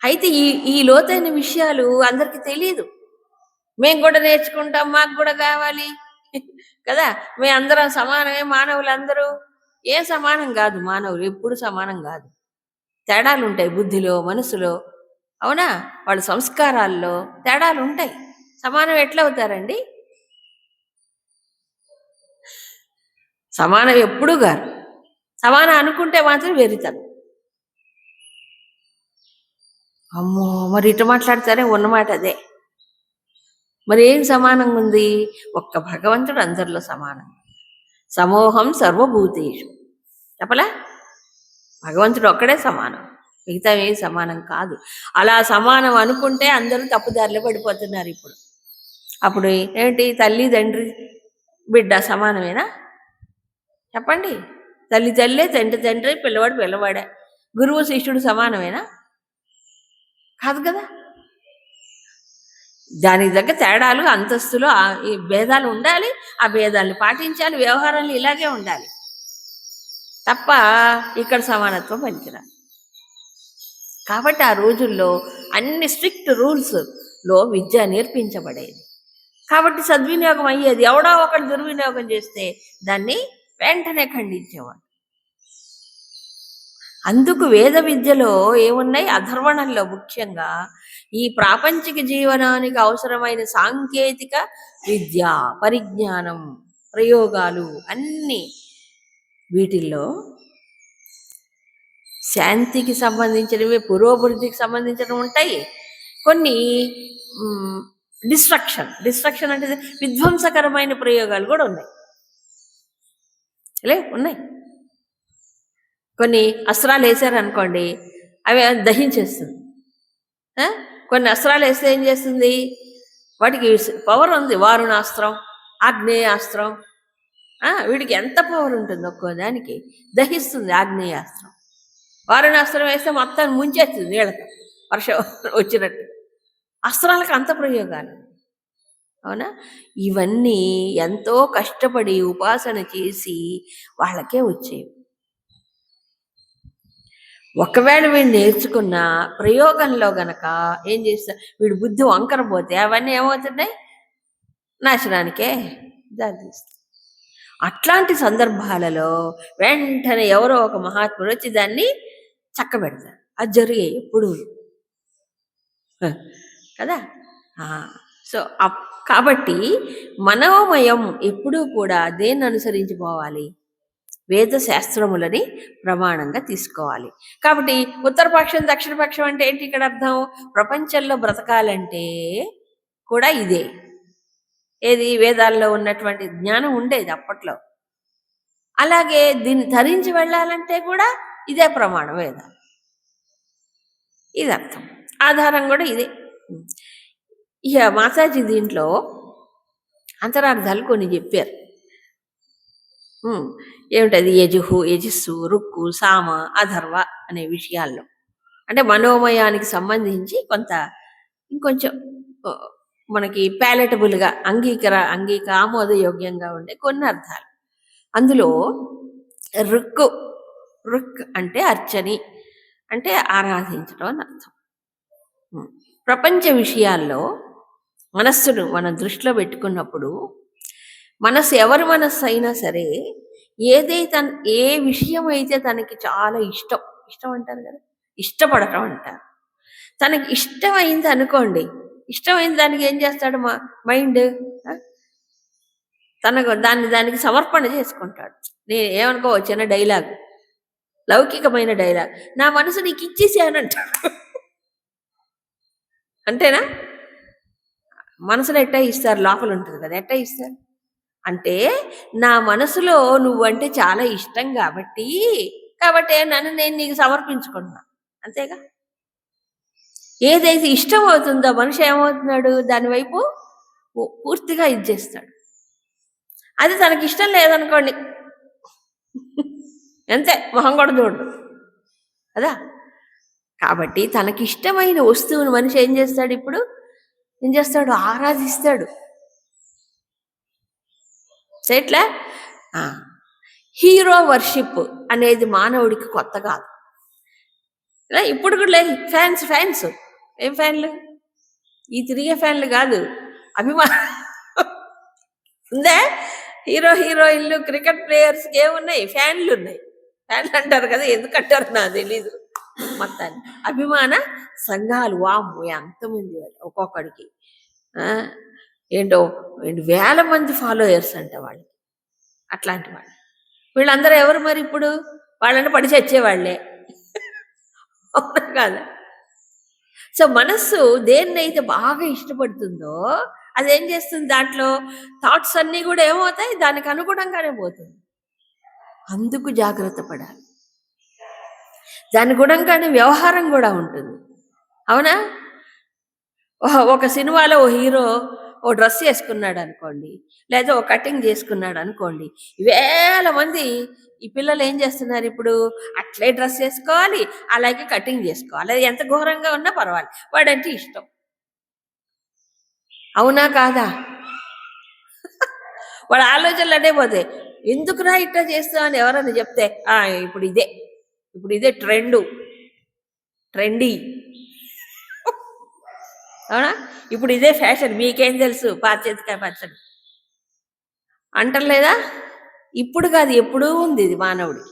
అయితే ఈ ఈ లోతైన విషయాలు అందరికి తెలీదు. మేము కూడా నేర్చుకుంటాం, మాకు కూడా కావాలి కదా! మేమందరం సమానమే మానవులందరూ. ఏం సమానం కాదు మానవులు. ఎప్పుడు సమానం కాదు. తేడాలుంటాయి బుద్ధిలో, మనసులో. అవునా? వాళ్ళ సంస్కారాల్లో తేడాలుంటాయి. సమానం ఎట్లా అవుతారండి? సమానం ఎప్పుడూ గారు. సమానం అనుకుంటే మాత్రం వెర్రితనం. అమ్మో! మరి ఇటు మాట్లాడతారే ఉన్నమాట అదే. మరి ఏం సమానంగా ఉంది? ఒక్క భగవంతుడు అందరిలో సమానం. సమోహం సర్వభూతేషు. చెప్పలా? భగవంతుడు ఒక్కడే సమానం. మిగతా ఏం సమానం కాదు. అలా సమానం అనుకుంటే అందరూ తప్పుదారిలో పడిపోతున్నారు ఇప్పుడు. అప్పుడు ఏంటి తల్లి తండ్రి బిడ్డ సమానమేనా? చెప్పండి. తల్లి తల్లే, తండ్రి తండ్రి, పిల్లవాడు పిల్లవాడే. గురువు శిష్యుడు సమానమేనా? కాదు కదా. దానికి తగ్గ తేడాలు, అంతస్తులు, ఈ భేదాలు ఉండాలి. ఆ భేదాలను పాటించాలి. వ్యవహారాలు ఇలాగే ఉండాలి తప్ప ఇక్కడ సమానత్వం పనికిరాదు. కాబట్టి ఆ రోజుల్లో అన్ని స్ట్రిక్ట్ రూల్స్లో విద్య నేర్పించబడేది. కాబట్టి సద్వినియోగం అయ్యేది. ఎవడో ఒకటి దుర్వినియోగం చేస్తే దాన్ని వెంటనే ఖండించేవాడు. అందుకు వేద విద్యలో ఏమున్నాయి? అధర్వణంలో ముఖ్యంగా ఈ ప్రాపంచిక జీవనానికి అవసరమైన సాంకేతిక విద్య, పరిజ్ఞానం, ప్రయోగాలు అన్నీ వీటిల్లో శాంతికి సంబంధించినవి, పురోభివృద్ధికి సంబంధించినవి ఉంటాయి. కొన్ని డిస్ట్రక్షన్ అంటే విధ్వంసకరమైన ప్రయోగాలు కూడా ఉన్నాయి. ఉన్నాయి. కొన్ని అస్త్రాలు వేసారనుకోండి, అవి దహించేస్తుంది. కొన్ని అస్త్రాలు వేస్తే ఏం చేస్తుంది? వాటికి పవర్ ఉంది. వారుణాస్త్రం, ఆగ్నేయాస్త్రం, వీటికి ఎంత పవర్ ఉంటుంది? ఒక్కో దానికి దహిస్తుంది. ఆగ్నేయాస్త్రం, వారుణాస్త్రం వేస్తే మొత్తం ముంచేస్తుంది నీళ్ళతో, వర్షం వచ్చినట్టు. అస్త్రాలకు అంత ప్రయోగాలు. అవునా? ఇవన్నీ ఎంతో కష్టపడి ఉపాసన చేసి వాళ్ళకే వచ్చేవి. ఒకవేళ వీడు నేర్చుకున్న ప్రయోగంలో గనక ఏం చేస్తా, వీడి బుద్ధి వంకర పోతే అవన్నీ ఏమవుతున్నాయి? నాశనానికే దారితీస్తాయి. అట్లాంటి సందర్భాలలో వెంటనే ఎవరో ఒక మహాత్ముడు వచ్చి దాన్ని చక్కబెడతారు. అది జరిగాయి ఎప్పుడు కదా. సో కాబట్టి మనోమయం ఎప్పుడూ కూడా దేన్ని అనుసరించి పోవాలి? వేద శాస్త్రములని ప్రమాణంగా తీసుకోవాలి. కాబట్టి ఉత్తరపక్షం దక్షిణపక్షం అంటే ఏంటి ఇక్కడ అర్థం? ప్రపంచంలో బ్రతకాలంటే కూడా ఇదే. ఏది? వేదాల్లో ఉన్నటువంటి జ్ఞానం ఉండేది అప్పట్లో. అలాగే దీన్ని ధరించి వెళ్ళాలంటే కూడా ఇదే ప్రమాణం వేదాలు. ఇది అర్థం. ఆధారం కూడా ఇదే. ఇక మాతాజీ దీంట్లో అంతరార్థాలు కొన్ని చెప్పారు. ఏమిటది? యజస్సు, రుక్కు, సామ, అధర్వ అనే విషయాల్లో అంటే మనోమయానికి సంబంధించి కొంత ఇంకొంచెం మనకి ప్యాలెటబుల్గా ఆమోదయోగ్యంగా ఉండే కొన్ని అర్థాలు. అందులో రుక్ అంటే అర్చని, అంటే ఆరాధించడం అని అర్థం. ప్రపంచ విషయాల్లో మనస్సును మనం దృష్టిలో పెట్టుకున్నప్పుడు, మనస్సు ఎవరి మనస్సు అయినా సరే ఏ విషయం అయితే తనకి చాలా ఇష్టం అంటారు కదా, ఇష్టపడటం అంటారు. తనకి ఇష్టమైంది అనుకోండి, ఇష్టమైన దానికి ఏం చేస్తాడు మైండ్? దానికి సమర్పణ చేసుకుంటాడు. నేను ఏమనుకో చిన్న డైలాగ్, లౌకికమైన డైలాగ్, నా మనసు నీకు ఇచ్చేసానంటాడు. అంతేనా? మనసులో ఎట్టా ఇస్తారు? లోపల ఉంటుంది కదా, ఎట్టా ఇస్తారు అంటే నా మనసులో నువ్వంటే చాలా ఇష్టం కాబట్టి నేను నీకు సమర్పించుకుంటున్నా. అంతేగా. ఏదైతే ఇష్టం అవుతుందో మనిషి ఏమవుతున్నాడు? దానివైపు పూర్తిగా ఇచ్చేస్తాడు. అది తనకి ఇష్టం లేదనుకోండి, అంతే, మొహం కూడా చూడు కదా. కాబట్టి తనకిష్టమైన వస్తువును మనిషి ఏం చేస్తాడు? ఇప్పుడు ఏం చేస్తాడు? ఆరాధిస్తాడు. ఎట్లా? హీరో వర్షిప్ అనేది మానవుడికి కొత్త కాదు. ఇప్పుడు కూడా లేదు. ఫ్యాన్స్ ఫ్యాన్స్ ఏం ఫ్యాన్లు? ఈ తిరిగే ఫ్యాన్లు కాదు, అభిమాన ఉందా? హీరో హీరోయిన్లు క్రికెట్ ప్లేయర్స్కి ఏమున్నాయి? ఫ్యాన్లు ఉన్నాయి. ఫ్యాన్లు అంటారు కదా, ఎందుకంటారు నాకు తెలీదు. మొత్తాన్ని అభిమాన సంఘాలు, వాము ఎంతమంది వాళ్ళు, ఒక్కొక్కడికి ఏంటో వేల మంది ఫాలోయర్స్ అంట వాళ్ళు. అట్లాంటి వాళ్ళు వీళ్ళందరూ ఎవరు మరి? ఇప్పుడు వాళ్ళని పడి చచ్చేవాళ్లే, అవునా కాదా? సో మనస్సు దేన్నైతే బాగా ఇష్టపడుతుందో అదేం చేస్తుంది, దాంట్లో థాట్స్ అన్నీ కూడా ఏమవుతాయి, దానికి అనుగుణంగానే పోతుంది. అందుకు జాగ్రత్త పడాలి. దాని గుణంగానే వ్యవహారం కూడా ఉంటుంది, అవునా? ఒక సినిమాలో ఓ హీరో ఓ డ్రెస్ వేసుకున్నాడు అనుకోండి, లేదా ఓ కటింగ్ చేసుకున్నాడు అనుకోండి, వేల మంది ఈ పిల్లలు ఏం చేస్తున్నారు ఇప్పుడు? అట్లే డ్రెస్ వేసుకోవాలి, అలాగే కటింగ్ చేసుకోవాలి, అది ఎంత ఘోరంగా ఉన్నా పర్వాలేదు, వాడంటే ఇష్టం. అవునా కాదా? వాడు ఆలోచనలు అనే పోతే ఎందుకురా ఇట్లా చేస్తావు అని ఎవరన్నా చెప్తే ఇప్పుడు ఇదే ట్రెండీ, అవునా? ఇప్పుడు ఇదే ఫ్యాషన్, మీకేం తెలుసు పాచేతికాయ పచ్చడి అంటలేదా? ఇప్పుడు కాదు, ఎప్పుడూ ఉంది ఇది, మానవుడి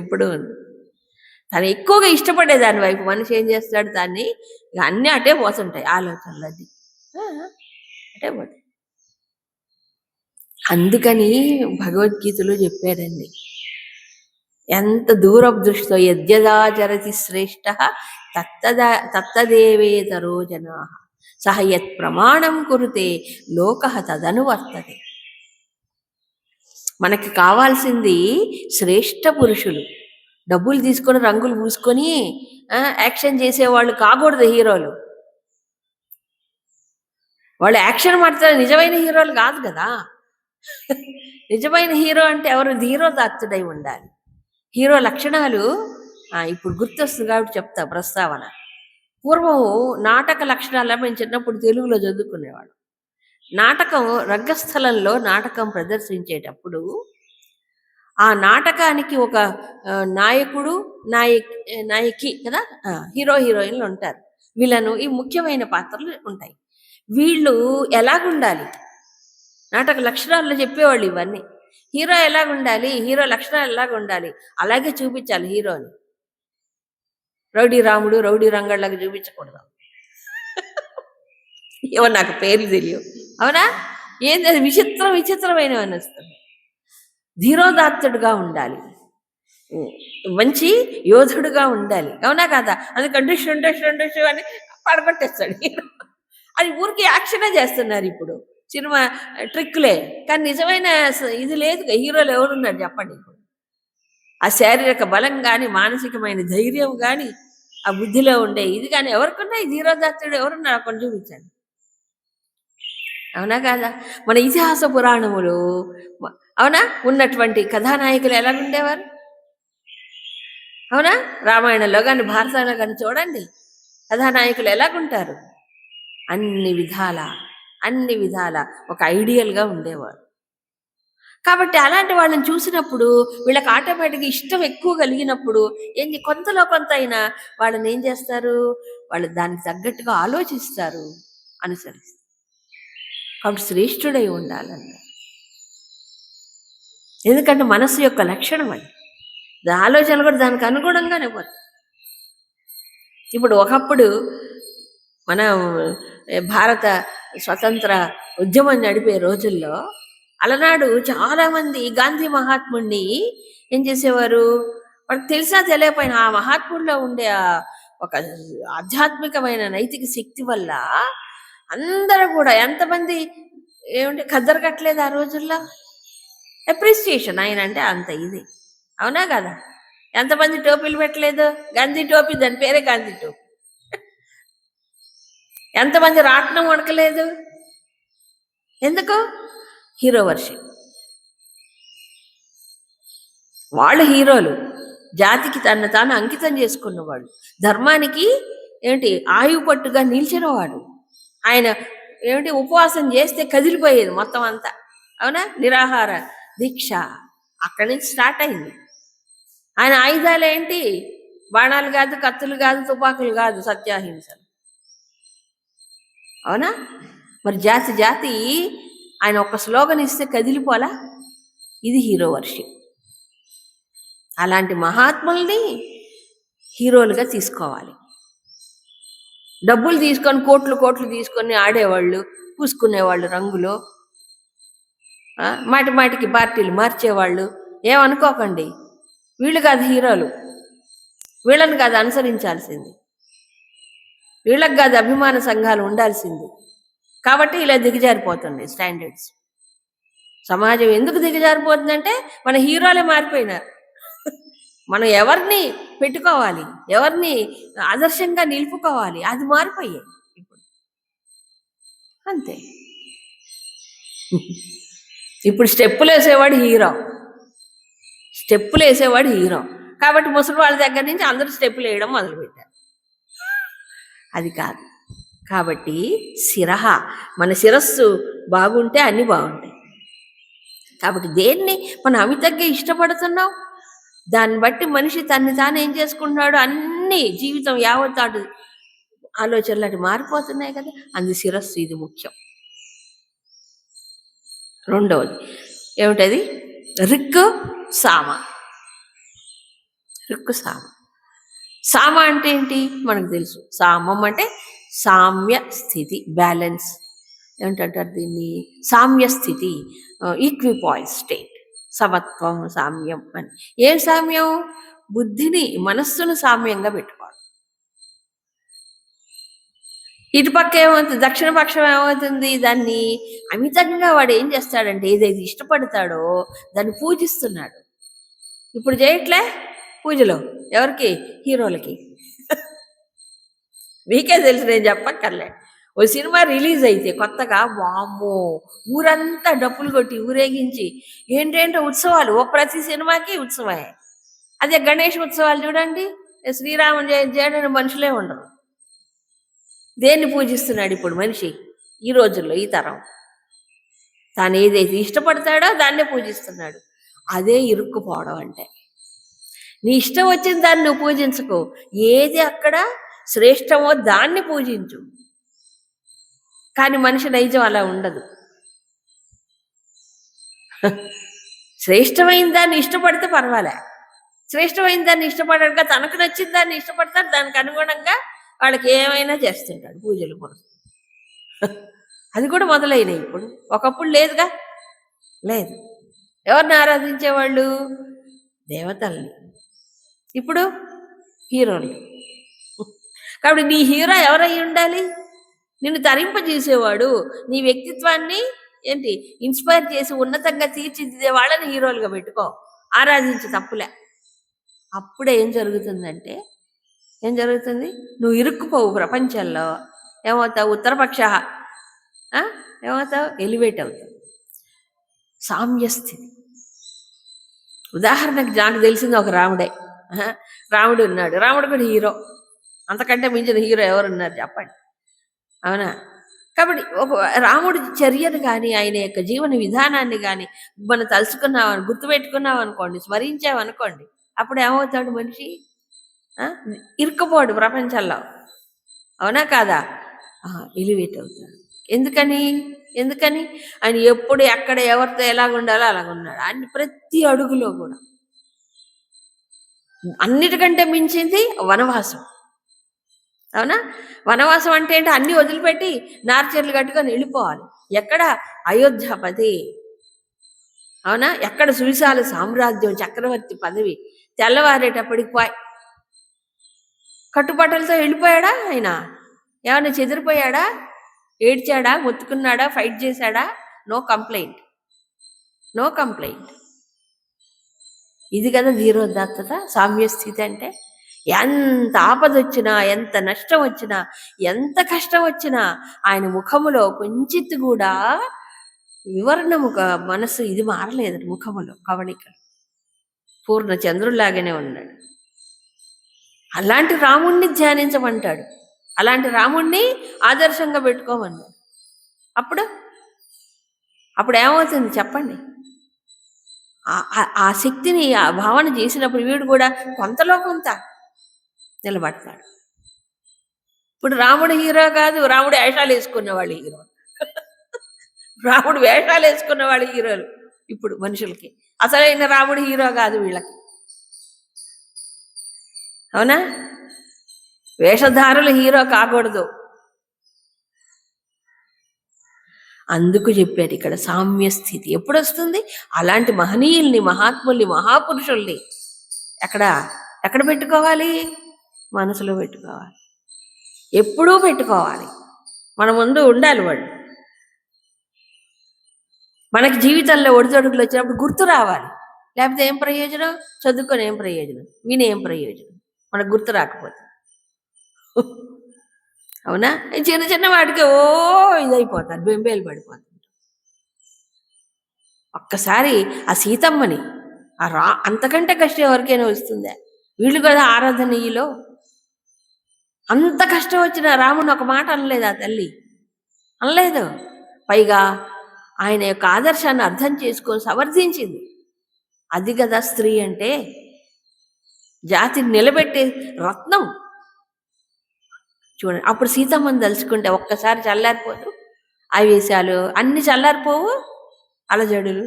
ఎప్పుడూ ఉంది. తను ఎక్కువగా ఇష్టపడే దాని వైపు మనిషి ఏం చేస్తాడు, దాన్ని అన్నీ అటే పోతుంటాయి ఆలోచనలు, అది అటే పోతాయి. అందుకని భగవద్గీతలో చెప్పారండి, ఎంత దూరపు దృష్టితో యద్యదాచరతి శ్రేష్ఠ తత్తదేవేతరో జనా సహ యత్ ప్రమాణం కురుతే లోక తదనువర్తతే. మనకి కావాల్సింది శ్రేష్ఠ పురుషులు, డబ్బులు తీసుకొని రంగులు పూసుకొని యాక్షన్ చేసేవాళ్ళు కాకూడదు హీరోలు. వాళ్ళు యాక్షన్ మాట్లాడే నిజమైన హీరోలు కాదు కదా. నిజమైన హీరో అంటే ఎవరు? ధీరోదాత్తుడై ఉండాలి. హీరో లక్షణాలు ఇప్పుడు గుర్తొస్తుంది కాబట్టి చెప్తా ప్రస్తావన. పూర్వం నాటక లక్షణాలు మేము చిన్నప్పుడు తెలుగులో చదువుకునేవాడు. నాటకం రంగస్థలంలో నాటకం ప్రదర్శించేటప్పుడు ఆ నాటకానికి ఒక నాయకుడు నాయకి కదా, హీరో హీరోయిన్లు ఉంటారు, వీళ్ళను ఈ ముఖ్యమైన పాత్రలు ఉంటాయి. వీళ్ళు ఎలాగుండాలి, నాటక లక్షణాల్లో చెప్పేవాళ్ళు ఇవన్నీ. హీరో ఎలాగుండాలి, హీరో లక్షణాలు ఎలాగుండాలి, అలాగే చూపించాలి హీరోని. రౌడీ రాముడు రౌడీ రంగళ్ళకి చూపించకూడదు. ఏమో నాకు పేర్లు తెలియవు, అవునా? ఏంది అది విచిత్రమైన వస్తుంది. ధీరోదాత్తుడుగా ఉండాలి, మంచి యోధుడుగా ఉండాలి, అవునా కదా? అందుకని డిష్ అని పడగొట్టేస్తాడు. అది ఊరికి యాక్షనే చేస్తున్నారు ఇప్పుడు, సినిమా ట్రిక్లే. కానీ నిజమైన ఇది లేదు, హీరోలు ఎవరున్నారు చెప్పండి ఇప్పుడు? ఆ శారీరక బలం కానీ, మానసికమైన ధైర్యం కానీ, ఆ బుద్ధిలో ఉండే ఇది కానీ ఎవరికున్నాయి? ధీరోదాత్తుడు ఎవరున్నారు? అక్కడ చూపించండి, అవునా కాదా? మన ఇతిహాస పురాణములు, అవునా, ఉన్నటువంటి కథానాయకులు ఎలా ఉండేవారు, అవునా? రామాయణంలో కానీ భారతంలో కానీ చూడండి, కథానాయకులు ఎలాగుంటారు? అన్ని విధాల ఒక ఐడియల్గా ఉండేవారు. కాబట్టి అలాంటి వాళ్ళని చూసినప్పుడు వీళ్ళకి ఆటోమేటిక్గా ఇష్టం ఎక్కువ కలిగినప్పుడు కొంతలో కొంత అయినా వాళ్ళని ఏం చేస్తారు, వాళ్ళు దానికి తగ్గట్టుగా ఆలోచిస్తారు, అనుసరిస్తారు. కాబట్టి శ్రేష్ఠుడై ఉండాలన్నారు. ఎందుకంటే మనస్సు యొక్క లక్షణం అది, ఆలోచనలు కూడా దానికి అనుగుణంగానే పోతాయి. ఇప్పుడు ఒకప్పుడు మనం భారత స్వతంత్ర ఉద్యమం నడిపే రోజుల్లో అలనాడు చాలామంది గాంధీ మహాత్ముడిని ఏం చేసేవారు, వాళ్ళకి తెలిసినా తెలియకపోయినా ఆ మహాత్ముడిలో ఉండే ఒక ఆధ్యాత్మికమైన నైతిక శక్తి వల్ల అందరూ కూడా ఎంతమంది ఏమంటే ఖద్దరు కట్టలేదు ఆ రోజుల్లో. అప్రిసియేషన్ ఆయన అంటే అంత ఇది, అవునా కదా? ఎంతమంది టోపీలు పెట్టలేదు? గాంధీ టోపీ, దాని పేరే గాంధీ టోపీ. ఎంతమంది రాట్నం వడకలేదు? ఎందుకు? Hero worship. వాళ్ళు హీరోలు, జాతికి తను తాను అంకితం చేసుకున్నవాడు, ధర్మానికి ఆయువు పట్టుగా నిలిచినవాడు. ఆయన ఉపవాసం చేస్తే కదిలిపోయేది మొత్తం అంతా, అవునా? నిరాహార దీక్ష అక్కడి నుంచి స్టార్ట్ అయింది. ఆయన ఆయుధాలు ఏంటి? బాణాలు కాదు, కత్తులు కాదు, తుపాకులు కాదు, సత్యాహింసలు. అవునా? మరి జాతి జాతి ఆయన ఒక స్లోగన్ ఇస్తే కదిలిపోలా? ఇది హీరో వర్షిప్. అలాంటి మహాత్ముల్ని హీరోలుగా తీసుకోవాలి. డబ్బులు తీసుకొని కోట్లు కోట్లు తీసుకొని ఆడేవాళ్ళు, పూసుకునేవాళ్ళు రంగులో, మాటి మాటికి పార్టీలు మార్చేవాళ్ళు ఏమనుకోకండి. వీళ్ళు కాదు హీరోలు, వీళ్ళని కాదు అనుసరించాల్సింది, వీళ్ళకి కాదు అభిమాన సంఘాలు ఉండాల్సింది. కాబట్టి ఇలా దిగజారిపోతుంది స్టాండర్డ్స్. సమాజం ఎందుకు దిగజారిపోతుందంటే మన హీరోలే మారిపోయినారు. మనం ఎవరిని పెట్టుకోవాలి, ఎవరిని ఆదర్శంగా నిలుపుకోవాలి, అది మారిపోయాయి ఇప్పుడు. అంతే. ఇప్పుడు స్టెప్పులు వేసేవాడు హీరో, స్టెప్పులు వేసేవాడు హీరో. కాబట్టి ముసలి వాళ్ళ దగ్గర నుంచి అందరూ స్టెప్పులు వేయడం మొదలుపెట్టారు. అది కాదు. కాబట్టి శిరహ, మన శిరస్సు బాగుంటే అన్నీ బాగుంటాయి. కాబట్టి దేన్ని మనం అమితంగా ఇష్టపడుతున్నాం, దాన్ని బట్టి మనిషి తన్ని తాను ఏం చేసుకుంటున్నాడు, అన్ని జీవితం యావత్తాడు ఆలోచనలు అటు మారిపోతున్నాయి కదా. అందు శిరస్సు ఇది ముఖ్యం. రెండవది ఏమిటది? రిక్కు సామ. రిక్కు సామ. సామ అంటే ఏంటి మనకు తెలుసు. సామం అంటే సామ్య స్థితి, బ్యాలెన్స్. ఏమిటంటారు దీన్ని? సామ్య స్థితి, ఈక్విపాయిస్ స్టేట్, సమత్వం, సామ్యం అని. ఏం సామ్యం? బుద్ధిని, మనస్సును సామ్యంగా పెట్టుకోవాలి. ఇటుపక్క ఏమవుతుంది? దక్షిణ పక్షం ఏమవుతుంది? దాన్ని అమితంగా వాడు ఏం చేస్తాడంటే ఏదైతే ఇష్టపడతాడో దాన్ని పూజిస్తున్నాడు. ఇప్పుడు చేయట్లే పూజలు ఎవరికి? హీరోలకి. మీకే తెలుసు, నేను చెప్పక్కర్లే. ఓ సినిమా రిలీజ్ అయితే కొత్తగా, వామ్మో ఊరంతా డప్పులు కొట్టి ఊరేగించి ఏంటంటే ఉత్సవాలు. ఓ ప్రతి సినిమాకి ఉత్సవమే. అదే గణేష్ ఉత్సవాలు చూడండి, శ్రీరామ జయంతి చేయడానికి మనుషులే ఉండరు. దేన్ని పూజిస్తున్నాడు ఇప్పుడు మనిషి ఈ రోజుల్లో, ఈ తరం? తాను ఏదైతే ఇష్టపడతాడో దాన్నే పూజిస్తున్నాడు. అదే ఇరుక్కుపోవడం అంటే. నీ ఇష్టం వచ్చిన దాన్ని నువ్వు పూజించుకో, ఏది అక్కడ శ్రేష్టమో దాన్ని పూజించు. కానీ మనిషి నైజం అలా ఉండదు. శ్రేష్టమైన దాన్ని ఇష్టపడితే పర్వాలే, శ్రేష్టమైన దాన్ని ఇష్టపడక తనకు నచ్చిన దాన్ని ఇష్టపడతాడు, దానికి అనుగుణంగా వాళ్ళకి ఏమైనా చేస్తుంటాడు, పూజలు కూడా. అది కూడా మొదలైనవి ఇప్పుడు. ఒకప్పుడు లేదుగా, లేదు. ఎవరిని ఆరాధించేవాళ్ళు? దేవతల్ని. ఇప్పుడు హీరోలు. కాబట్టి నీ హీరో ఎవరై ఉండాలి? నిన్ను తరింపజేసేవాడు, నీ వ్యక్తిత్వాన్ని ఏంటి ఇన్స్పైర్ చేసి ఉన్నతంగా తీర్చిదిద్దే వాళ్ళని హీరోలుగా పెట్టుకో, ఆరాధించు, తప్పులే. అప్పుడే ఏం జరుగుతుందంటే, ఏం జరుగుతుంది? నువ్వు ఇరుక్కుపోవు ప్రపంచంలో. ఏమవుతావు? ఉత్తరపక్ష. ఏమవుతావు? ఎలివేట్ అవుతావు. సామ్యస్థితి. ఉదాహరణకు నాకు తెలిసింది ఒక రాముడే. రాముడు ఉన్నాడు, రాముడు కూడా హీరో. అంతకంటే మించిన హీరో ఎవరున్నారు చెప్పండి? అవునా? కాబట్టి ఒక రాముడి చర్యను కానీ, ఆయన యొక్క జీవన విధానాన్ని కానీ మనం తలుచుకున్నామని, గుర్తుపెట్టుకున్నామనుకోండి, స్మరించామనుకోండి, అప్పుడు ఏమవుతాడు మనిషి? ఇరుక్కుపోడు ప్రపంచంలో. అవునా కాదా? ఎలివేట్ అవుతాడు. ఎందుకని ఆయన ఎప్పుడు ఎక్కడ ఎవరితో ఎలాగుండాలో అలాగున్నాడు. అన్ని ప్రతి అడుగులో కూడా. అన్నిటికంటే మించింది వనవాసం. అవునా? వనవాసం అంటే ఏంటి? అన్ని వదిలిపెట్టి నార్చర్లు కట్టుకొని వెళ్ళిపోవాలి. ఎక్కడ? అయోధ్యాపతి. అవునా? ఎక్కడ? సువిశాల సామ్రాజ్యం, చక్రవర్తి పదవి. తెల్లవారేటప్పటికి కట్టుబట్టలతో వెళ్ళిపోయాడా ఆయన? ఏమన్నా చెదిరిపోయాడా? ఏడ్చాడా? మొత్తుకున్నాడా? ఫైట్ చేశాడా? No complaint, no complaint. ఇది కదా ధీరోదాత్తత, సామ్యస్థితి అంటే. ఎంత ఆపద వచ్చినా, ఎంత నష్టం వచ్చినా, ఎంత కష్టం వచ్చినా ఆయన ముఖములో కొంచెత్తు కూడా వివరణము, మనసు ఇది మారలేదు. ముఖములో కవళికలు పూర్ణ చంద్రులాగానే ఉన్నాడు. అలాంటి రాముణ్ణి ధ్యానించమంటాడు, అలాంటి రాముణ్ణి ఆదర్శంగా పెట్టుకోమన్నాడు. అప్పుడు ఏమవుతుంది చెప్పండి? ఆ శక్తిని ఆ భావన చేసినప్పుడు వీడు కూడా కొంతలో కొంత నిలబడతాడు. ఇప్పుడు రాముడు హీరో కాదు, రాముడు వేషాలు వేసుకున్న వాళ్ళు హీరో. రాముడు వేషాలు వేసుకున్న వాళ్ళు హీరోలు ఇప్పుడు మనుషులకి. అసలైన రాముడు హీరో కాదు వీళ్ళకి. అవునా? వేషధారులు హీరో కాకూడదు. అందుకు చెప్పారు ఇక్కడ సామ్య స్థితి ఎప్పుడు వస్తుంది? అలాంటి మహనీయుల్ని, మహాత్ముల్ని, మహాపురుషుల్ని ఎక్కడ పెట్టుకోవాలి? మనసులో పెట్టుకోవాలి. ఎప్పుడూ పెట్టుకోవాలి. మన ముందు ఉండాలి వాడు. మనకి జీవితంలో ఒడిదొడుకులు వచ్చినప్పుడు గుర్తు రావాలి. లేకపోతే ఏం ప్రయోజనం? చదువుకొని ఏం ప్రయోజనం? విని ఏం ప్రయోజనం? మనకు గుర్తు రాకపోతే. అవునా? చిన్న చిన్న వాటికి ఇదైపోతారు, బెంబేలు పడిపోతారు. ఒక్కసారి ఆ సీతమ్మని అంతకంటే కష్టం ఎవరికైనా వస్తుందా? వీళ్ళు కదా ఆరాధనీయులో. అంత కష్టం వచ్చిన రాముని ఒక మాట అనలేదు ఆ తల్లి, అనలేదు. పైగా ఆయన యొక్క ఆదర్శాన్ని అర్థం చేసుకొని సమర్థించింది. అది కదా స్త్రీ అంటే, జాతిని నిలబెట్టే రత్నం. చూడండి, అప్పుడు సీతమ్మని తలుచుకుంటే ఒక్కసారి చల్లారిపోదు. ఆవేశాలు అన్ని చల్లారిపోవు, అలజడులు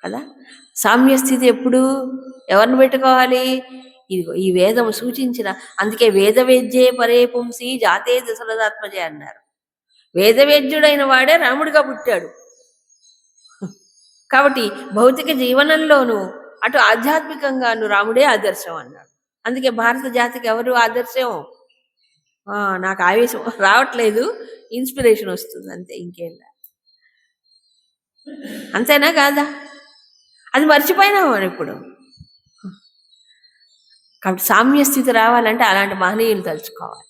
కదా. సామ్యస్థితి ఎప్పుడు ఎవరిని పెట్టుకోవాలి? ఈ వేదము సూచించిన, అందుకే వేదవేద్యే పరే పుంసి జాతే దశరథాత్మజే అన్నారు. వేదవేద్యుడైన వాడే రాముడిగా పుట్టాడు. కాబట్టి భౌతిక జీవనంలోనూ అటు ఆధ్యాత్మికంగాను రాముడే ఆదర్శం అన్నాడు. అందుకే భారత జాతికి ఎవరు ఆదర్శం? నాకు ఆవేశం రావట్లేదు, ఇన్స్పిరేషన్ వస్తుంది అంతే, ఇంకేం. అంతేనా కాదా? అది మర్చిపోయినాము మనం ఇప్పుడు. కాబట్టి సామ్య స్థితి రావాలంటే అలాంటి మహనీయులు తలుచుకోవాలి,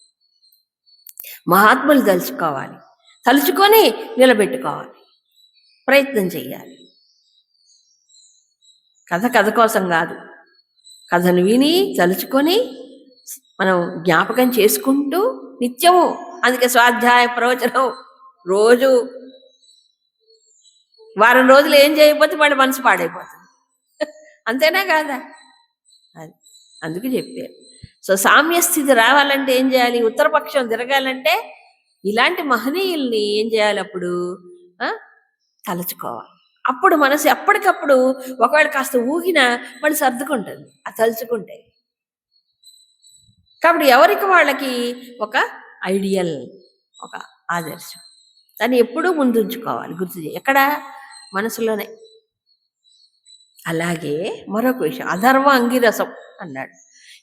మహాత్ములు తలుచుకోవాలి, తలుచుకొని నిలబెట్టుకోవాలి, ప్రయత్నం చేయాలి. కథ కోసం కాదు, కథను విని తలుచుకొని మనం జ్ఞాపకం చేసుకుంటూ నిత్యము. అందుకే స్వాధ్యాయ ప్రవచనం రోజు, వారం రోజులు ఏం చేయకపోతే వాడి మనసు పాడైపోతుంది. అంతేనా కాదా? అది అందుకు చెప్పారు. సో సామ్యస్థితి రావాలంటే ఏం చేయాలి? ఉత్తరపక్షం తిరగాలంటే ఇలాంటి మహనీయుల్ని ఏం చేయాలి? అప్పుడు తలుచుకోవాలి. అప్పుడు మనసు ఎప్పటికప్పుడు ఒకవేళ కాస్త ఊగినా మళ్ళీ సర్దుకుంటుంది ఆ తలుచుకుంటే. కాబట్టి ఎవరికి వాళ్ళకి ఒక ఐడియల్, ఒక ఆదర్శం, దాన్ని ఎప్పుడూ ముందుంచుకోవాలి, గుర్తు చేయి, ఎక్కడ? మనసులోనే. అలాగే మరొక విషయం, అధర్వ అంగిరసం అన్నాడు.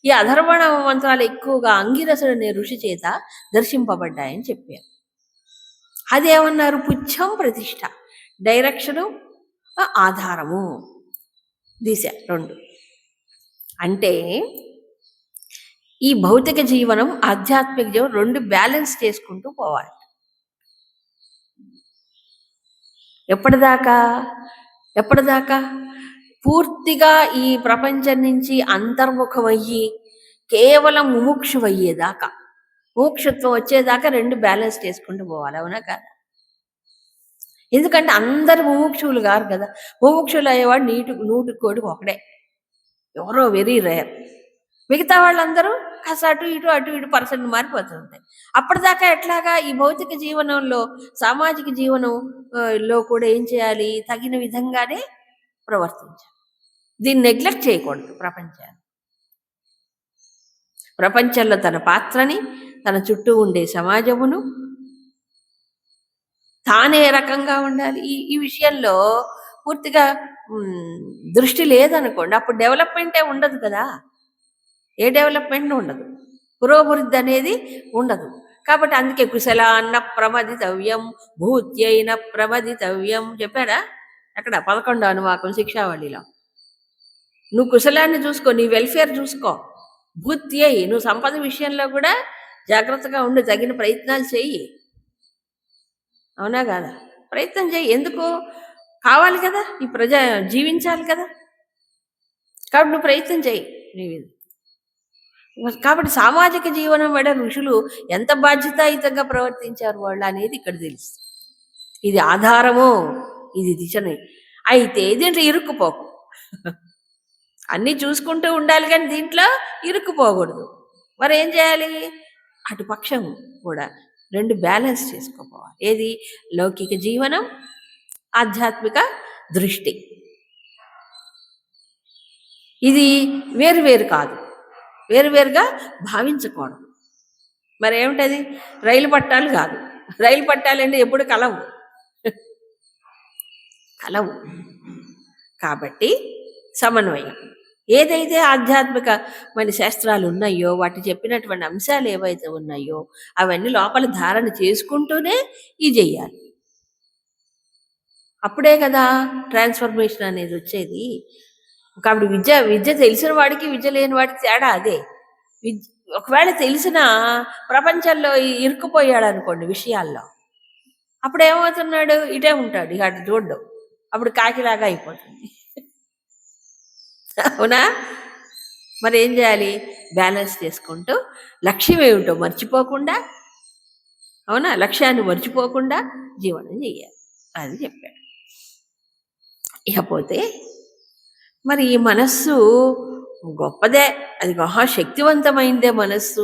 ఈ అధర్వణ మంత్రాలు ఎక్కువగా అంగిరసుడు అనే ఋషి చేత దర్శింపబడ్డాయని చెప్పారు. అదేమన్నారు? పుచ్చం ప్రతిష్ట, డైరెక్షను, ఆధారము, దిశ, రెండు. అంటే ఈ భౌతిక జీవనం, ఆధ్యాత్మిక జీవనం రెండు బ్యాలెన్స్ చేసుకుంటూ పోవాలి. ఎప్పటిదాకా? పూర్తిగా ఈ ప్రపంచం నుంచి అంతర్ముఖమయ్యి కేవలం ముముక్షువయ్యేదాకా, మోక్షత్వం వచ్చేదాకా రెండు బ్యాలెన్స్ చేసుకుంటూ పోవాలి. అవునా కాదా? ఎందుకంటే అందరు ముముక్షువులు కాదు కదా. ముముక్షులు అయ్యేవాడు 100 కోటికి ఒకడే, ఎవరో వెరీ రేర్. మిగతా వాళ్ళందరూ కాస్త అటు ఇటు పర్సెంట్ మారిపోతుంటాయి. అప్పటిదాకా ఎట్లాగా? ఈ భౌతిక జీవనంలో, సామాజిక జీవనంలో కూడా ఏం చేయాలి? తగిన విధంగానే ప్రవర్తించాలి. దీన్ని నెగ్లెక్ట్ చేయకూడదు. ప్రపంచంలో తన పాత్రని, తన చుట్టూ ఉండే సమాజమును, తానే రకంగా ఉండాలి. ఈ విషయంలో పూర్తిగా దృష్టి లేదనుకోండి, అప్పుడు డెవలప్మెంటే ఉండదు కదా. ఏ డెవలప్మెంట్ ఉండదు, పురోభివృద్ధి అనేది ఉండదు. కాబట్టి అందుకే కుశలాన్న ప్రమదితవ్యం, భూత్యైన ప్రమదితవ్యం చెప్పాడా అక్కడ 11వ అనువాకం శిక్షావళిలో. నువ్వు కుశలాన్ని చూసుకో, నీ వెల్ఫేర్ చూసుకో. భూత్యై, నువ్వు సంపద విషయంలో కూడా జాగ్రత్తగా ఉండి తగిన ప్రయత్నాలు చెయ్యి. అవునా కాదా? ప్రయత్నం చేయి. ఎందుకు? కావాలి కదా, ఈ జీవించాలి కదా. కాబట్టి నువ్వు ప్రయత్నం చేయి. కాబట్టి సామాజిక జీవనం మీద ఋషులు ఎంత బాధ్యతాయుతంగా ప్రవర్తించారు వాళ్ళు అనేది ఇక్కడ తెలుస్తుంది. ఇది ఆధారము, ఇది దిశని. అయితే దీంట్లో ఇరుక్కుపోకు. అన్నీ చూసుకుంటూ ఉండాలి కానీ దీంట్లో ఇరుక్కుపోకూడదు. మరి ఏం చేయాలి? అటుపక్షం కూడా రెండు బ్యాలెన్స్ చేసుకోపోవాలి. ఏది? లౌకిక జీవనం, ఆధ్యాత్మిక దృష్టి. ఇది వేరువేరు కాదు, వేరువేరుగా భావించకూడదు. మరి ఏమిటది? రైలు పట్టాలు కాదు. రైలు పట్టాలంటే ఎప్పుడు కలవు కలవు. కాబట్టి సమన్వయం. ఏదైతే ఆధ్యాత్మిక మన శాస్త్రాలు ఉన్నాయో, వాటి చెప్పినటువంటి అంశాలు ఏవైతే ఉన్నాయో అవన్నీ లోపల ధారణ చేసుకుంటూనే ఇది చెయ్యాలి. అప్పుడే కదా ట్రాన్స్ఫర్మేషన్ అనేది వచ్చేది. కాబట్టి విద్య తెలిసిన వాడికి విద్య లేని వాడికి తేడా అదే. ఒకవేళ తెలిసిన ప్రపంచంలో ఇరుక్కుపోయాడు అనుకోండి విషయాల్లో, అప్పుడు ఏమవుతున్నాడు? ఇటే ఉంటాడు, ఇక అటు చూడ్డం. అప్పుడు కాకిలాగా అయిపోతుంది. అవునా? మరి ఏం చేయాలి? బ్యాలెన్స్ చేసుకుంటూ లక్ష్యం ఏమిటో మర్చిపోకుండా, అవునా, లక్ష్యాన్ని మర్చిపోకుండా జీవనం చేయాలి. అది చెప్పాడు. ఇకపోతే మరి ఈ మనస్సు గొప్పదే, అది మహాశక్తివంతమైందే మనస్సు,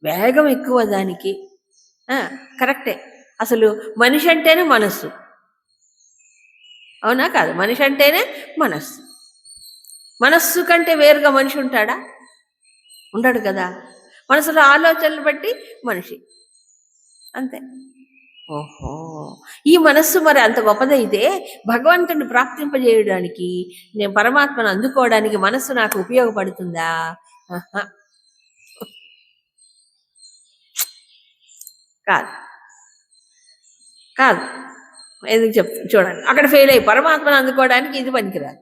వేగం ఎక్కువ దానికి. కరెక్టే. అసలు మనిషి అంటేనే మనస్సు, అవునా కాదు? మనిషి అంటేనే మనస్సు. మనస్సు కంటే వేరుగా మనిషి ఉంటాడా? ఉండడు కదా. మనసులో ఆలోచనలు బట్టి మనిషి, అంతే. ఓహో, ఈ మనస్సు మరి అంత గొప్పదైతే భగవంతుడిని ప్రాప్తింపజేయడానికి, నేను పరమాత్మను అందుకోవడానికి మనస్సు నాకు ఉపయోగపడుతుందా? కాదు, కాదు. ఎందుకు చెప్తాను చూడండి. అక్కడ ఫెయిల్ అయ్యి పరమాత్మను అందుకోవడానికి ఇది పనికిరాదు.